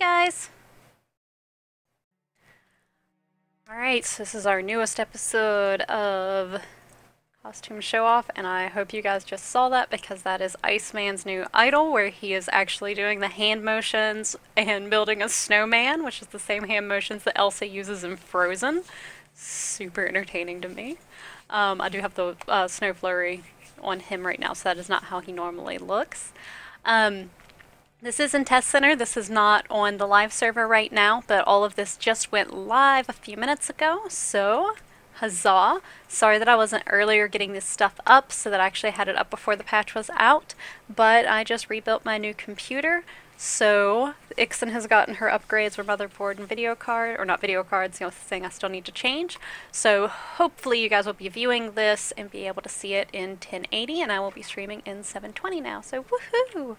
Guys! Alright, so this is our newest episode of Costume Show Off, and I hope you guys just saw that because that is Iceman's new idol, where he is actually doing the hand motions and building a snowman, which is the same hand motions that Elsa uses in Frozen. Super entertaining to me. I do have the snow flurry on him right now, so that is not how he normally looks. This is in Test Center. This is not on the live server right now, but all of this just went live a few minutes ago, so huzzah. Sorry that I wasn't earlier getting this stuff up, so that I actually had it up before the patch was out, but I just rebuilt my new computer, so Ixen has gotten her upgrades for motherboard and video card, or not video cards, the only thing I still need to change. So hopefully you guys will be viewing this and be able to see it in 1080, and I will be streaming in 720 now, so woohoo!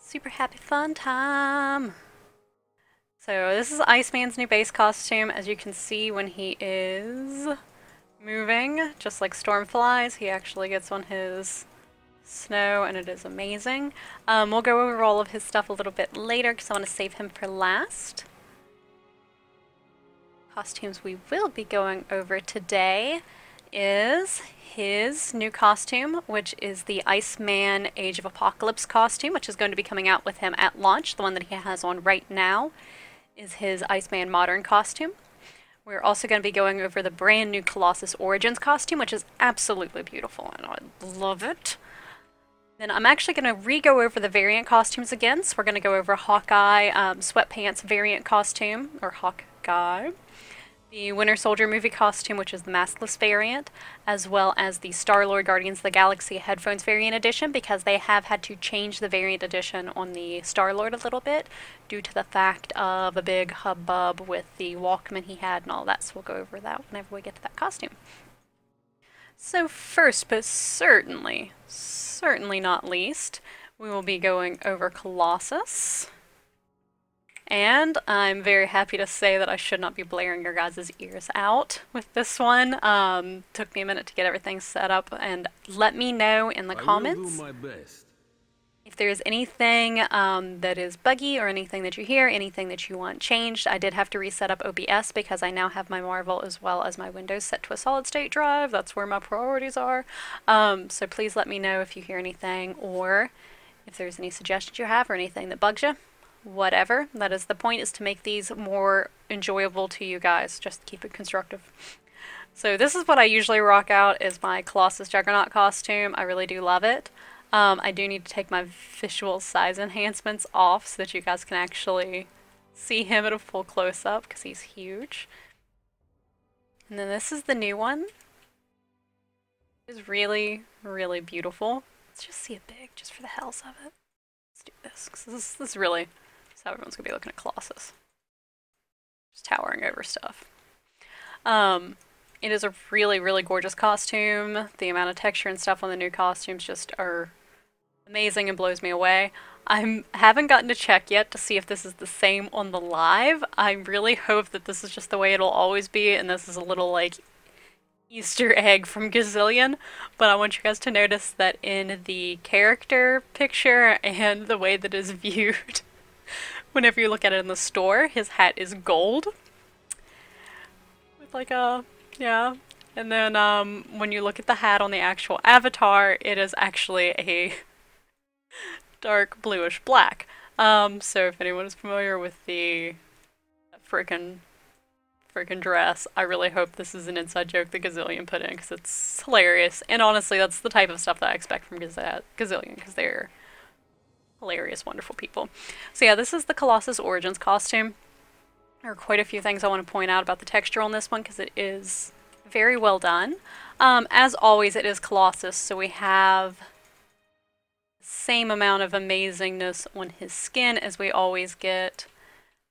Super happy fun time! So this is Iceman's new base costume. As you can see, when he is moving, just like Stormflies, he actually gets on his snow, and it is amazing. We'll go over all of his stuff a little bit later because I want to save him for last. Costumes we will be going over today is his new costume, which is the Iceman Age of Apocalypse costume, which is going to be coming out with him at launch. The one that he has on right now is his Iceman Modern costume. We're also going to be going over the brand new Colossus Origins costume, which is absolutely beautiful, and I love it. Then I'm actually going to re-go over the variant costumes again, so we're going to go over Hawkeye Sweatpants variant costume, or Hawkguy. The Winter Soldier movie costume, which is the maskless variant, as well as the Star-Lord Guardians of the Galaxy headphones variant edition, because they have had to change the variant edition on the Star-Lord a little bit due to the fact of a big hubbub with the Walkman he had and all that, so we'll go over that whenever we get to that costume. So first, but certainly not least, we will be going over Colossus. And I'm very happy to say that I should not be blaring your guys' ears out with this one. Took me a minute to get everything set up, and let me know in the comments if there's anything that is buggy or anything that you hear, anything that you want changed. I did have to reset up OBS because I now have my Marvel as well as my Windows set to a solid state drive. That's where my priorities are. So please let me know if you hear anything, or if there's any suggestions you have or anything that bugs you. Whatever. That is the point, is to make these more enjoyable to you guys. Just keep it constructive. So this is what I usually rock out, is my Colossus Juggernaut costume. I really do love it. I do need to take my visual size enhancements off so that you guys can actually see him at a full close-up, because he's huge. And then this is the new one. It's really, really beautiful. Let's just see it big, just for the hells of it. Let's do this, because this is really... how everyone's gonna be looking at Colossus. Just towering over stuff. It is a really, really gorgeous costume. The amount of texture and stuff on the new costumes just are amazing and blows me away. I haven't gotten to check yet to see if this is the same on the live. I really hope that this is just the way it'll always be, and this is a little, like, Easter egg from Gazillion, but I want you guys to notice that in the character picture and the way that it is viewed, whenever you look at it in the store, his hat is gold. With like a, yeah. And then when you look at the hat on the actual avatar, it is actually a dark bluish black. So if anyone is familiar with the frickin' dress, I really hope this is an inside joke that Gazillion put in, because it's hilarious. And honestly, that's the type of stuff that I expect from Gazillion, because they're hilarious, wonderful people. So yeah, this is the Colossus Origins costume. There are quite a few things I want to point out about the texture on this one, because it is very well done. As always, it is Colossus, so we have the same amount of amazingness on his skin as we always get.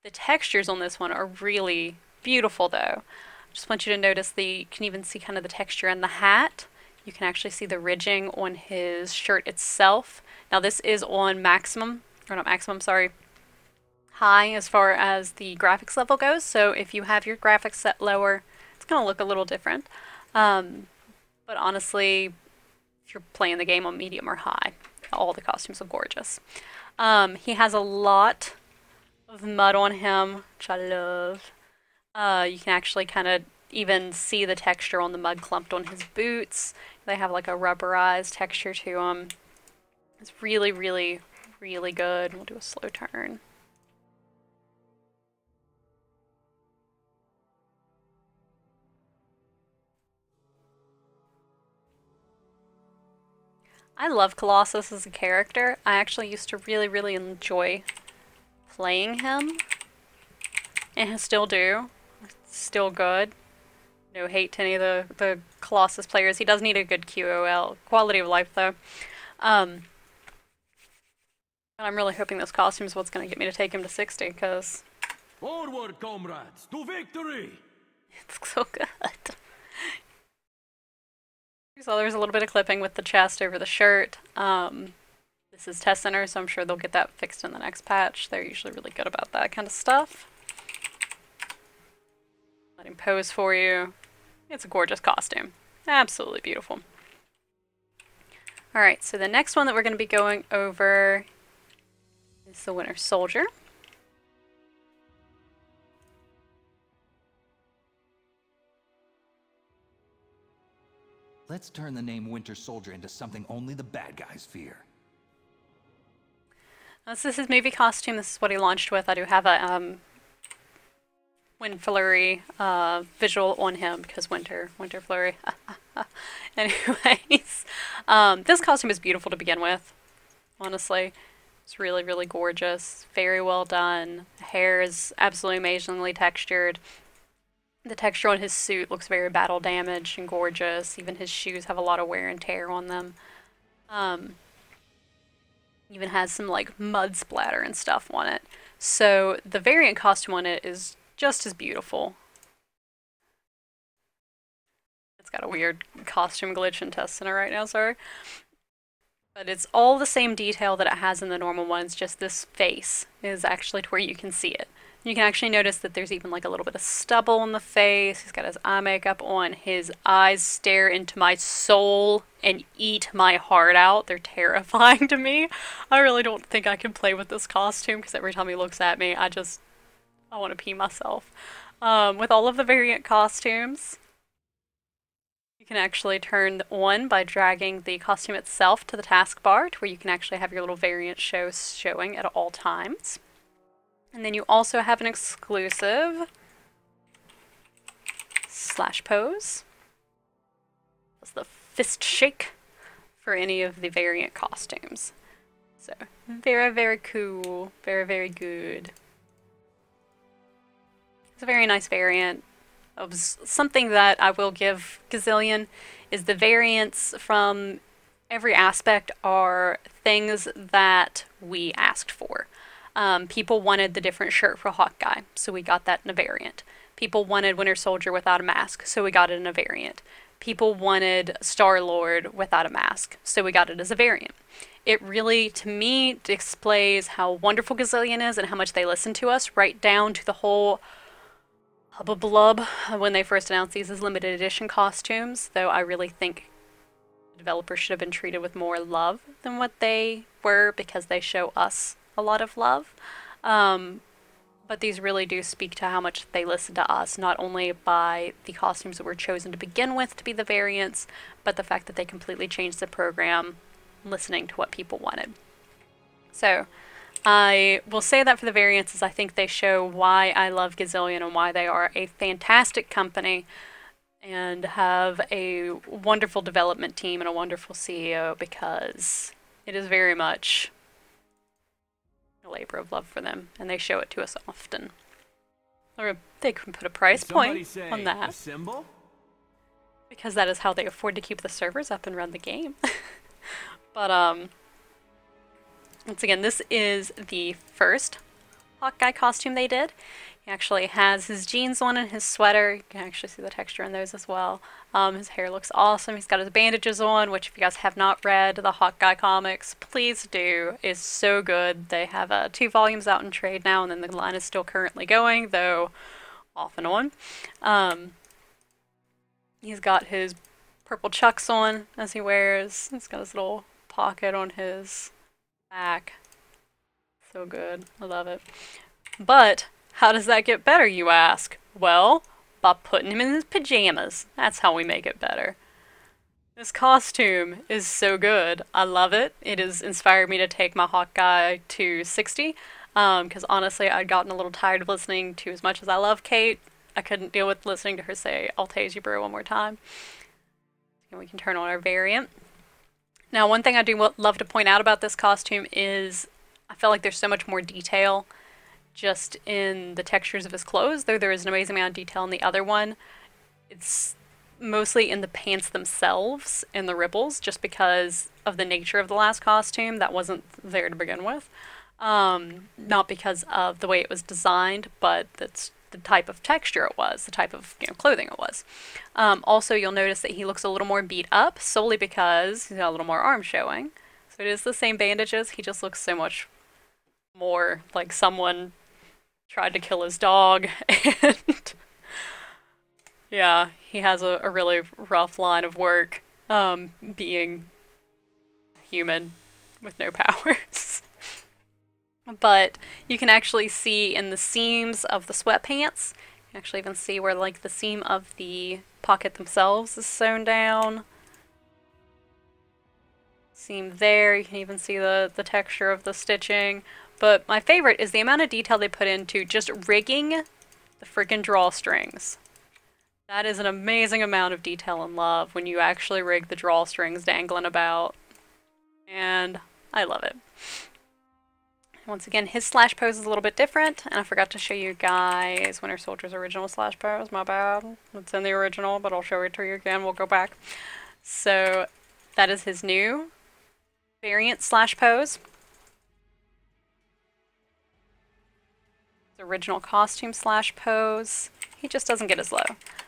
The textures on this one are really beautiful, though. I just want you to notice you can even see kind of the texture in the hat. You can actually see the ridging on his shirt itself. Now this is on maximum, or not maximum, sorry, high as far as the graphics level goes, so if you have your graphics set lower, it's going to look a little different. But honestly, if you're playing the game on medium or high, all the costumes are gorgeous. He has a lot of mud on him, which I love. You can actually kind of even see the texture on the mud clumped on his boots. They have like a rubberized texture to them. It's really, really, really good. We'll do a slow turn. I love Colossus as a character. I actually used to really, really enjoy playing him. And I still do. It's still good. No hate to any of the Colossus players. He does need a good QOL. Quality of life, though. And I'm really hoping this costume is what's going to get me to take him to 60, because... Forward, comrades, to victory! It's so good. So there's a little bit of clipping with the chest over the shirt. This is Test Center, so I'm sure they'll get that fixed in the next patch. They're usually really good about that kind of stuff. Let him pose for you. It's a gorgeous costume. Absolutely beautiful. Alright, so the next one that we're going to be going over is the Winter Soldier. Let's turn the name Winter Soldier into something only the bad guys fear. This is his movie costume. This is what he launched with. I do have a Wind Flurry visual on him because Winter Flurry. Anyways, this costume is beautiful to begin with. Honestly, it's really, really gorgeous. Very well done. The hair is absolutely amazingly textured. The texture on his suit looks very battle damaged and gorgeous. Even his shoes have a lot of wear and tear on them. Even has some like mud splatter and stuff on it. So the variant costume on it is just as beautiful. It's got a weird costume glitch in Test Center right now, sorry. But it's all the same detail that it has in the normal ones, just this face is actually to where you can see it. You can actually notice that there's even like a little bit of stubble on the face. He's got his eye makeup on. His eyes stare into my soul and eat my heart out. They're terrifying to me. I really don't think I can play with this costume because every time he looks at me, I want to pee myself. With all of the variant costumes, you can actually turn on by dragging the costume itself to the taskbar to where you can actually have your little variant showing at all times. And then you also have an exclusive slash pose. That's the fist shake for any of the variant costumes. So, very, very cool. Very, very good. It's a very nice variant of something that I will give Gazillion is the variants from every aspect are things that we asked for. People wanted the different shirt for Hawkguy, so we got that in a variant. People wanted Winter Soldier without a mask, so we got it in a variant. People wanted Star-Lord without a mask, so we got it as a variant. It really, to me, displays how wonderful Gazillion is and how much they listen to us, right down to the whole hubba-blub when they first announced these as limited edition costumes, though I really think developers should have been treated with more love than what they were because they show us a lot of love. But these really do speak to how much they listen to us, not only by the costumes that were chosen to begin with to be the variants, but the fact that they completely changed the program listening to what people wanted. So I will say that for the variants is I think they show why I love Gazillion and why they are a fantastic company and have a wonderful development team and a wonderful CEO, because it is very much a labor of love for them, and they show it to us often. Or they can put a price point on that, because that is how they afford to keep the servers up and run the game. But once again, this is the first Hawkguy costume they did. He actually has his jeans on and his sweater. You can actually see the texture in those as well. His hair looks awesome. He's got his bandages on, which if you guys have not read the Hawkguy comics, please do. It's so good. They have 2 volumes out in trade now, and then the line is still currently going, though off and on. He's got his purple chucks on as he wears. He's got his little pocket on his back. So good. I love it. But how does that get better, you ask? Well, by putting him in his pajamas. That's how we make it better. This costume is so good. I love it. It has inspired me to take my Hawkguy to 60. Because honestly, I'd gotten a little tired of listening to as much as I love Kate. I couldn't deal with listening to her say, "I'll tase you, bro," one more time. And we can turn on our variant. Now, one thing I do love to point out about this costume is I feel like there's so much more detail just in the textures of his clothes, though there is an amazing amount of detail in the other one. It's mostly in the pants themselves and the ripples, just because of the nature of the last costume that wasn't there to begin with. Not because of the way it was designed, but that's the type of texture it was, the type of clothing it was. Also, you'll notice that he looks a little more beat up, solely because he's got a little more arm showing. So it is the same bandages, he just looks so much more like someone tried to kill his dog, and yeah, he has a really rough line of work, being human with no powers. But you can actually see in the seams of the sweatpants, you can actually even see where like the seam of the pocket themselves is sewn down. Seam there, you can even see the texture of the stitching. But my favorite is the amount of detail they put into just rigging the freaking drawstrings. That is an amazing amount of detail and love when you actually rig the drawstrings dangling about. And I love it. Once again, his slash pose is a little bit different, and I forgot to show you guys Winter Soldier's original slash pose. My bad. It's in the original, but I'll show it to you again. We'll go back. So that is his new variant slash pose. His original costume slash pose. He just doesn't get as low.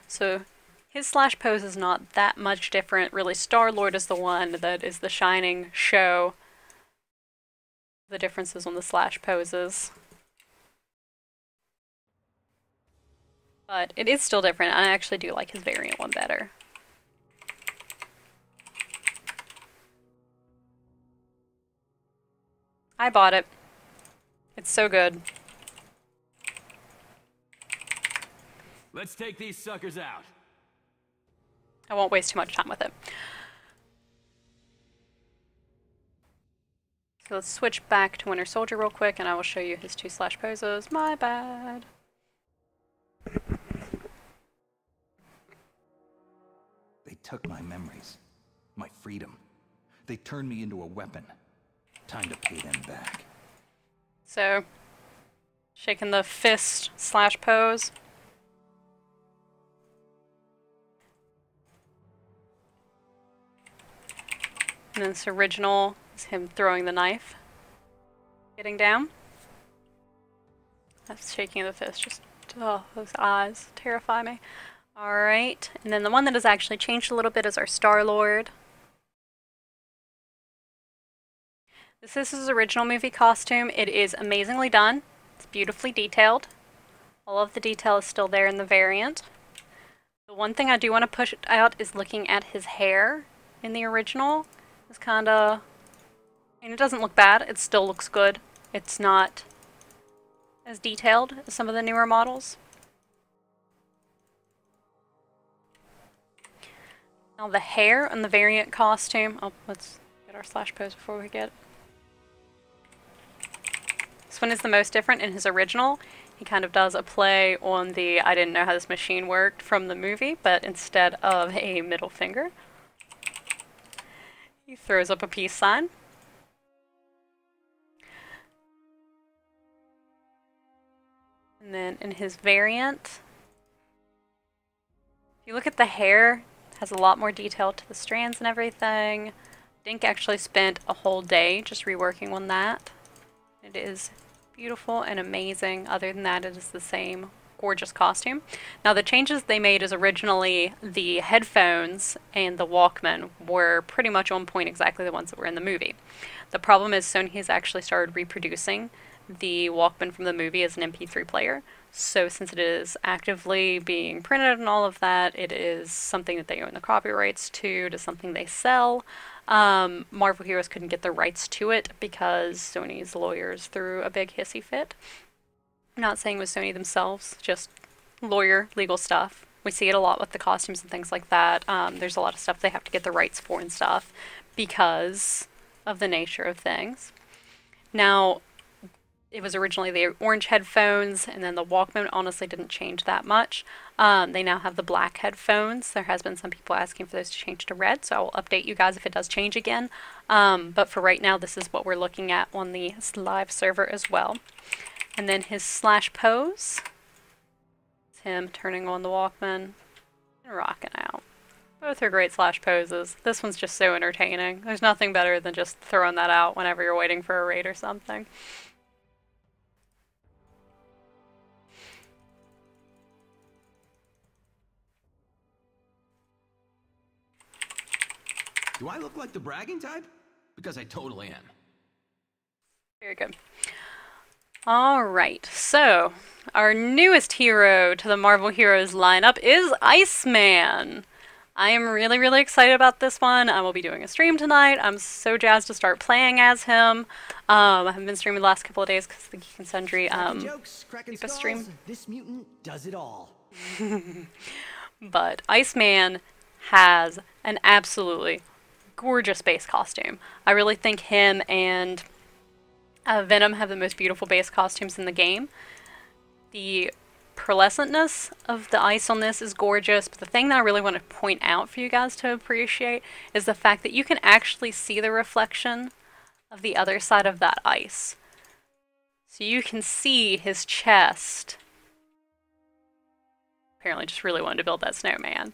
So his slash pose is not that much different. Really, Star-Lord is the one that is the shining show. The differences on the slash poses. But it is still different. I actually do like his variant one better. I bought it. It's so good. Let's take these suckers out. I won't waste too much time with it. So let's switch back to Winter Soldier real quick, and I will show you his two slash poses. My bad. They took my memories, my freedom. They turned me into a weapon. Time to pay them back. So, shaking the fist slash pose. And then this original is him throwing the knife. Getting down. That's shaking of the fist. Just, oh, those eyes terrify me. Alright, and then the one that has actually changed a little bit is our Star-Lord. This is his original movie costume. It is amazingly done. It's beautifully detailed. All of the detail is still there in the variant. The one thing I do want to push out is looking at his hair in the original. It's kind of... I mean, it doesn't look bad. It still looks good. It's not as detailed as some of the newer models. Now the hair on the variant costume... Oh, let's get our slash pose before we get... This one is the most different. In his original, he kind of does a play on the I didn't know how this machine worked from the movie, but instead of a middle finger, he throws up a peace sign. And then in his variant, if you look at the hair, it has a lot more detail to the strands and everything. Dink actually spent a whole day just reworking on that. It is beautiful and amazing. Other than that, it is the same gorgeous costume. Now the changes they made is originally the headphones and the Walkman were pretty much on point, exactly the ones that were in the movie. The problem is Sony has actually started reproducing the Walkman from the movie as an MP3 player. So since it is actively being printed and all of that, it is something that they own the copyrights to something they sell. Marvel Heroes couldn't get the rights to it because Sony's lawyers threw a big hissy fit. I'm not saying it was Sony themselves, just legal stuff. We see it a lot with the costumes and things like that. There's a lot of stuff they have to get the rights for and stuff because of the nature of things. Now, it was originally the orange headphones, and then the Walkman honestly didn't change that much. They now have the black headphones. There has been some people asking for those to change to red, so I will update you guys if it does change again. But for right now, this is what we're looking at on the live server as well. And then his slash pose. It's him turning on the Walkman and rocking out. Both are great slash poses. This one's just so entertaining. There's nothing better than just throwing that out whenever you're waiting for a raid or something. Do I look like the bragging type? Because I totally am. Very good. Alright, so our newest hero to the Marvel Heroes lineup is Iceman. I am really, really excited about this one. I will be doing a stream tonight. I'm so jazzed to start playing as him. I haven't been streaming the last couple of days because the Geek and Sundry keep a stream. This mutant does it all. But Iceman has an absolutely gorgeous base costume. I really think him and Venom have the most beautiful base costumes in the game. The pearlescentness of the ice on this is gorgeous, but the thing that I really want to point out for you guys to appreciate is the fact that you can actually see the reflection of the other side of that ice. So you can see his chest. Apparently just really wanted to build that snowman.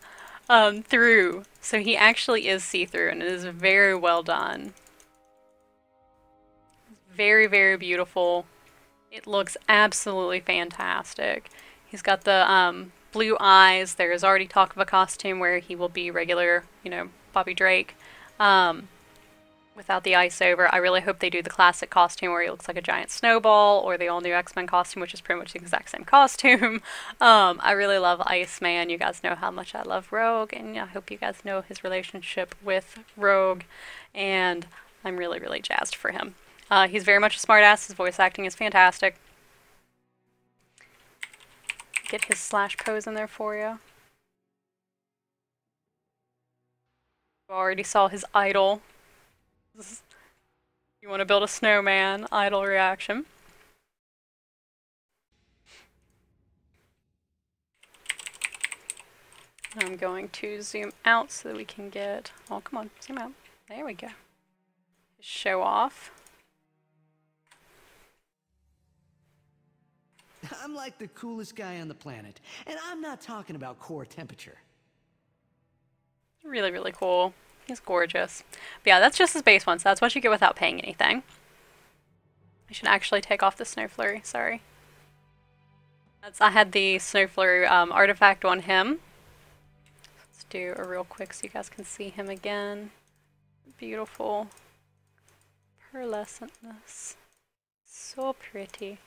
Through. So he actually is see-through, and it is very well done. Very, very beautiful. It looks absolutely fantastic. He's got the blue eyes. There is already talk of a costume where he will be regular, you know, Bobby Drake, without the ice over. I really hope they do the classic costume where he looks like a giant snowball, or the all-new X-Men costume, which is pretty much the exact same costume. I really love Iceman. You guys know how much I love Rogue, and I hope you guys know his relationship with Rogue, and I'm really, really jazzed for him. He's very much a smartass. His voice acting is fantastic. Get his slash pose in there for you. You already saw his idol. You want to build a snowman, idle reaction. I'm going to zoom out so that we can get, oh come on, zoom out. There we go. Show off. I'm like the coolest guy on the planet, and I'm not talking about core temperature. Really, really cool. He's gorgeous. But yeah, that's just his base one, so that's what you get without paying anything. I should actually take off the Snow Flurry, sorry. I had the Snow Flurry artifact on him. Let's do a real quick so you guys can see him again. Beautiful pearlescentness. So pretty.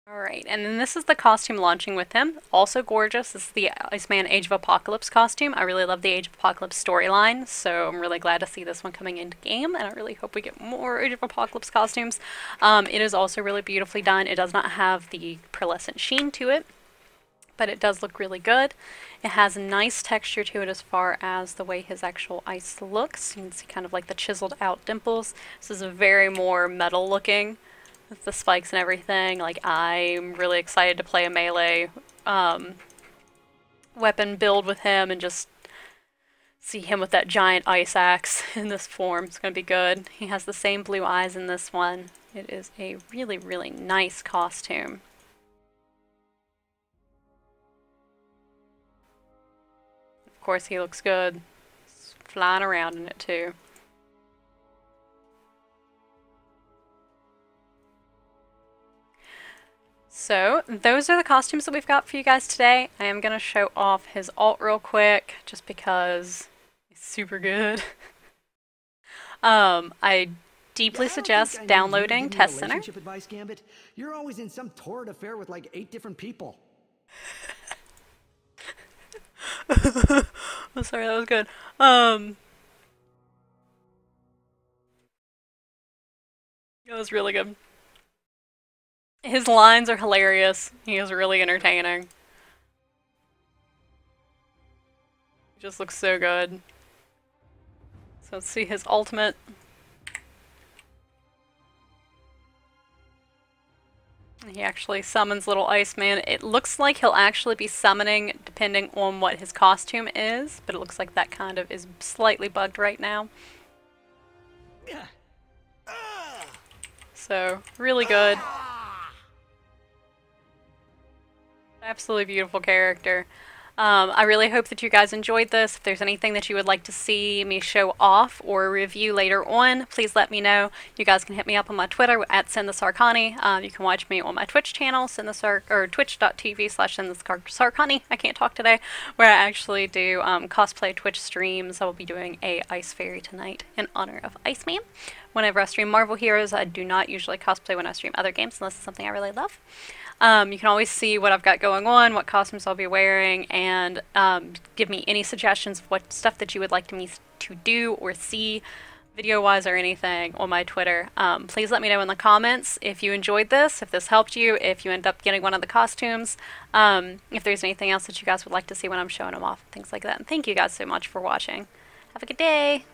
Alright, and then this is the costume launching with him. Also gorgeous. This is the Iceman Age of Apocalypse costume. I really love the Age of Apocalypse storyline, so I'm really glad to see this one coming into game, and I really hope we get more Age of Apocalypse costumes. It is also really beautifully done. It does not have the pearlescent sheen to it, but it does look really good. It has a nice texture to it as far as the way his actual ice looks. You can see kind of like the chiseled out dimples. This is a very more metal looking with the spikes and everything. Like, I'm really excited to play a melee weapon build with him and just see him with that giant ice axe in this form. It's going to be good. He has the same blue eyes in this one. It is a really, really nice costume. Of course, he looks good. He's flying around in it too. So those are the costumes that we've got for you guys today. I am going to show off his alt real quick just because he's super good. I deeply suggest downloading Test Center. Advice, Gambit. You're always in some torrid affair with like 8 different people. Oh, sorry, that was good. That was really good. His lines are hilarious. He is really entertaining. He just looks so good. So let's see his ultimate. He actually summons little Iceman. It looks like he'll actually be summoning depending on what his costume is, but it looks like that kind of is slightly bugged right now. So, really good. Absolutely beautiful character. I really hope that you guys enjoyed this. If there's anything that you would like to see me show off or review later on, please let me know. You guys can hit me up on my Twitter at SendTheSarkani. You can watch me on my Twitch channel, twitch.tv/SendTheSarkani. I can't talk today, where I actually do cosplay Twitch streams. I will be doing a Ice Fairy tonight in honor of Iceman. Whenever I stream Marvel Heroes, I do not usually cosplay when I stream other games unless it's something I really love. You can always see what I've got going on, what costumes I'll be wearing, and give me any suggestions of what stuff that you would like me to do or see video-wise or anything on my Twitter. Please let me know in the comments if you enjoyed this, if this helped you, if you end up getting one of the costumes, if there's anything else that you guys would like to see when I'm showing them off, things like that. And thank you guys so much for watching. Have a good day!